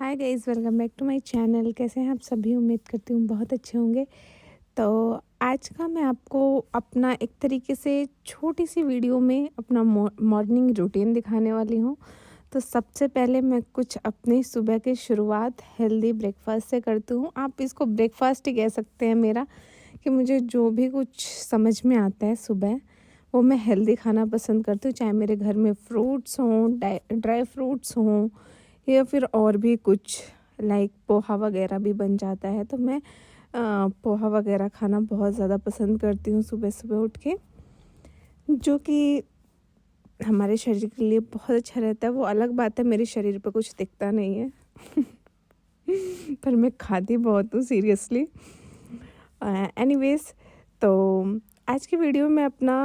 Hi guys, welcome back to my channel. कैसे हैं आप सभी? उम्मीद करती हूँ बहुत अच्छे होंगे। तो आज का मैं आपको अपना एक तरीके से छोटी सी वीडियो में अपना मॉर्निंग रूटीन दिखाने वाली हूँ। तो सबसे पहले मैं कुछ अपनी सुबह की शुरुआत हेल्दी ब्रेकफास्ट से करती हूँ। आप इसको ब्रेकफास्ट ही कह सकते हैं मेरा, कि मुझे जो भी कुछ समझ में आता है सुबह वो मैं हेल्दी खाना पसंद करती हूँ। चाहे मेरे घर में फ्रूट्स हों, ड्राई फ्रूट्स हों, या फिर और भी कुछ लाइक पोहा वगैरह भी बन जाता है। तो मैं पोहा वगैरह खाना बहुत ज़्यादा पसंद करती हूँ सुबह सुबह उठ के, जो कि हमारे शरीर के लिए बहुत अच्छा रहता है। वो अलग बात है, मेरे शरीर पे कुछ दिखता नहीं है पर मैं खाती बहुत हूँ सीरियसली। एनीवेज, तो आज की वीडियो में अपना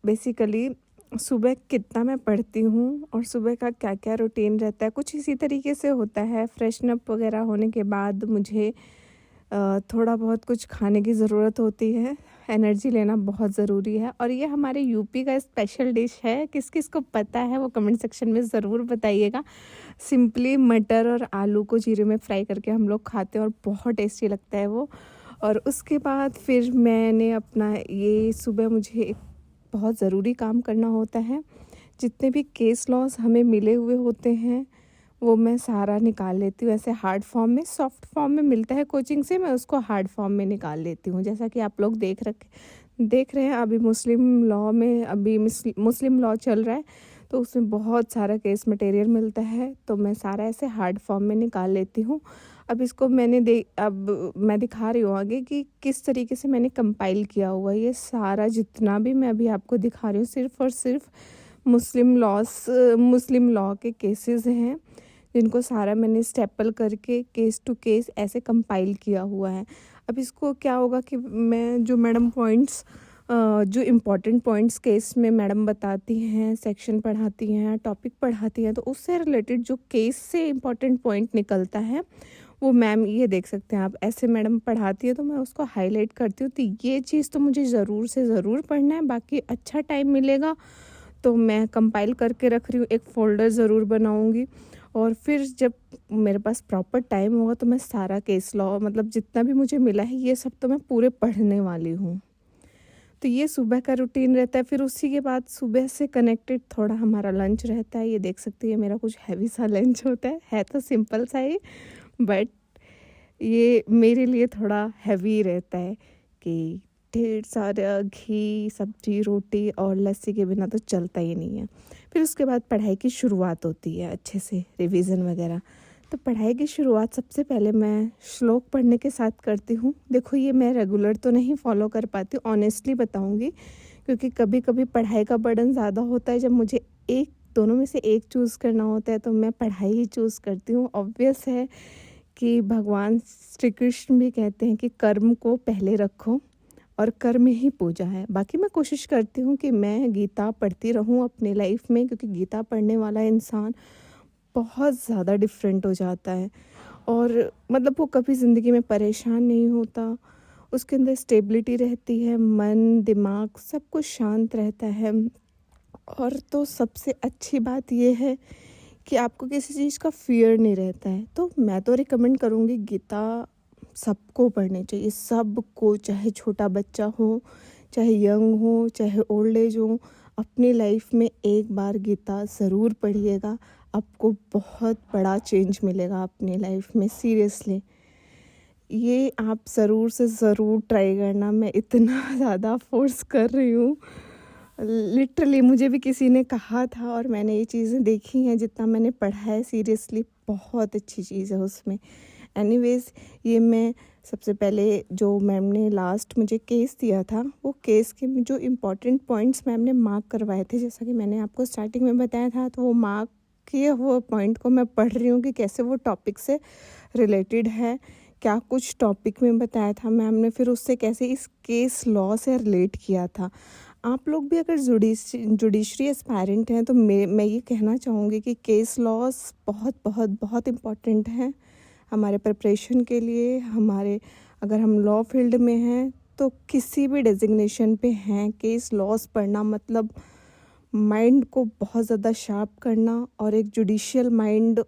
बेसिकली सुबह कितना मैं पढ़ती हूँ और सुबह का क्या क्या रूटीन रहता है, कुछ इसी तरीके से होता है। फ्रेशन अप वगैरह होने के बाद मुझे थोड़ा बहुत कुछ खाने की ज़रूरत होती है। एनर्जी लेना बहुत ज़रूरी है और ये हमारे यूपी का स्पेशल डिश है। किस किस को पता है वो कमेंट सेक्शन में ज़रूर बताइएगा। सिंपली मटर और आलू को जीरे में फ्राई करके हम लोग खाते हैं और बहुत टेस्टी लगता है वो। और उसके बाद फिर मैंने अपना ये सुबह मुझे एक बहुत ज़रूरी काम करना होता है। जितने भी केस लॉस हमें मिले हुए होते हैं वो मैं सारा निकाल लेती हूँ। ऐसे हार्ड फॉर्म में, सॉफ्ट फॉर्म में मिलता है कोचिंग से, मैं उसको हार्ड फॉर्म में निकाल लेती हूँ। जैसा कि आप लोग देख रहे हैं, अभी मुस्लिम लॉ में अभी मुस्लिम लॉ चल रहा है, तो उसमें बहुत सारा केस मटेरियल मिलता है। तो मैं सारा ऐसे हार्ड फॉर्म में निकाल लेती हूँ। अब इसको अब मैं दिखा रही हूँ आगे कि किस तरीके से मैंने कंपाइल किया हुआ है। ये सारा जितना भी मैं अभी आपको दिखा रही हूँ सिर्फ़ और सिर्फ मुस्लिम लॉ के केसेस हैं, जिनको सारा मैंने स्टेपल करके केस टू केस ऐसे कंपाइल किया हुआ है। अब इसको क्या होगा कि मैं जो मैडम पॉइंट्स जो इम्पोर्टेंट पॉइंट्स केस में मैडम बताती हैं, सेक्शन पढ़ाती हैं, टॉपिक पढ़ाती हैं, तो उससे रिलेटेड जो केस से इम्पोर्टेंट पॉइंट निकलता है वो मैम ये देख सकते हैं आप, ऐसे मैडम पढ़ाती है तो मैं उसको हाईलाइट करती हूँ। तो ये चीज़ तो मुझे ज़रूर से ज़रूर पढ़ना है। बाकी अच्छा टाइम मिलेगा तो मैं कंपाइल करके रख रही हूँ, एक फ़ोल्डर ज़रूर बनाऊँगी। और फिर जब मेरे पास प्रॉपर टाइम होगा तो मैं सारा केस लॉ, मतलब जितना भी मुझे मिला है ये सब तो मैं पूरे पढ़ने वाली हूँ। तो ये सुबह का रूटीन रहता है। फिर उसी के बाद सुबह से कनेक्टेड थोड़ा हमारा लंच रहता है। ये देख सकते हैं, मेरा कुछ हैवी सा लंच होता है तो सिंपल सा ही, बट ये मेरे लिए थोड़ा हैवी रहता है कि ढेर सारा घी, सब्जी, रोटी और लस्सी के बिना तो चलता ही नहीं है। फिर उसके बाद पढ़ाई की शुरुआत होती है, अच्छे से रिवीजन वगैरह। तो पढ़ाई की शुरुआत सबसे पहले मैं श्लोक पढ़ने के साथ करती हूँ। देखो, ये मैं रेगुलर तो नहीं फॉलो कर पाती, ऑनेस्टली बताऊँगी, क्योंकि कभी कभी पढ़ाई का बर्डन ज़्यादा होता है। जब मुझे दोनों में से एक चूज़ करना होता है तो मैं पढ़ाई ही चूज़ करती हूँ। ऑब्वियस है कि भगवान श्री कृष्ण भी कहते हैं कि कर्म को पहले रखो और कर्म ही पूजा है। बाकी मैं कोशिश करती हूँ कि मैं गीता पढ़ती रहूँ अपने लाइफ में, क्योंकि गीता पढ़ने वाला इंसान बहुत ज़्यादा डिफरेंट हो जाता है और मतलब वो कभी ज़िंदगी में परेशान नहीं होता। उसके अंदर स्टेबिलिटी रहती है, मन दिमाग सब कुछ शांत रहता है। और तो सबसे अच्छी बात ये है कि आपको किसी चीज़ का फ़ियर नहीं रहता है। तो मैं तो रिकमेंड करूँगी गीता सबको पढ़नी चाहिए, सबको, चाहे छोटा बच्चा हो, चाहे यंग हो, चाहे ओल्ड एज हो। अपनी लाइफ में एक बार गीता ज़रूर पढ़िएगा, आपको बहुत बड़ा चेंज मिलेगा अपनी लाइफ में। सीरियसली ये आप ज़रूर से ज़रूर ट्राई करना। मैं इतना ज़्यादा फोर्स कर रही हूँ, लिटरली मुझे भी किसी ने कहा था और मैंने ये चीज़ें देखी हैं। जितना मैंने पढ़ा है सीरियसली बहुत अच्छी चीज़ है उसमें। एनीवेज, ये मैं सबसे पहले जो मैम ने लास्ट मुझे केस दिया था, वो केस के जो इम्पोर्टेंट पॉइंट्स मैम ने मार्क करवाए थे, जैसा कि मैंने आपको स्टार्टिंग में बताया था, तो वो मार्क किए हुए पॉइंट को मैं पढ़ रही हूँ कि कैसे वो टॉपिक से रिलेटेड है, क्या कुछ टॉपिक में बताया था मैम ने, फिर उससे कैसे इस केस लॉ से रिलेट किया था। आप लोग भी अगर जुडिशरी एस्पायरेंट हैं तो मैं ये कहना चाहूँगी कि केस लॉस बहुत बहुत बहुत इम्पॉर्टेंट हैं हमारे प्रिपरेशन के लिए। अगर हम लॉ फील्ड में हैं तो किसी भी डेजिग्नेशन पे हैं, केस लॉस पढ़ना मतलब माइंड को बहुत ज़्यादा शार्प करना और एक जुडिशियल माइंड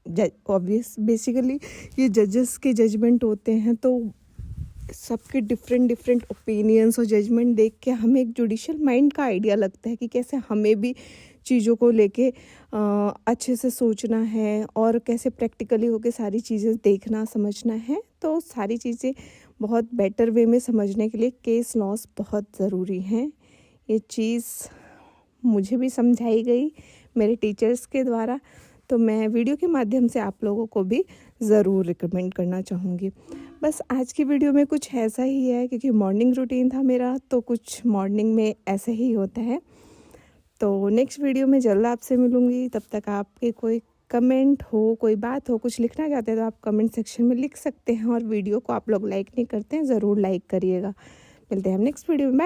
ऑब्वियस बेसिकली ये जजेस के जजमेंट होते हैं, तो सबके डिफरेंट ओपिनियंस और जजमेंट देख के हमें एक जुडिशियल माइंड का आइडिया लगता है कि कैसे हमें भी चीज़ों को लेके अच्छे से सोचना है और कैसे प्रैक्टिकली होके सारी चीज़ें देखना समझना है। तो सारी चीज़ें बहुत बेटर वे में समझने के लिए केस लॉस बहुत ज़रूरी हैं। ये चीज़ मुझे भी समझाई गई मेरे टीचर्स के द्वारा, तो मैं वीडियो के माध्यम से आप लोगों को भी ज़रूर रिकमेंड करना चाहूँगी। बस आज की वीडियो में कुछ ऐसा ही है, क्योंकि मॉर्निंग रूटीन था मेरा, तो कुछ मॉर्निंग में ऐसे ही होता है। तो नेक्स्ट वीडियो में जल्द आपसे मिलूँगी। तब तक आपके कोई कमेंट हो, कोई बात हो, कुछ लिखना चाहते हैं तो आप कमेंट सेक्शन में लिख सकते हैं। और वीडियो को आप लोग लाइक नहीं करते हैं, ज़रूर लाइक करिएगा। मिलते हैं हम नेक्स्ट वीडियो में।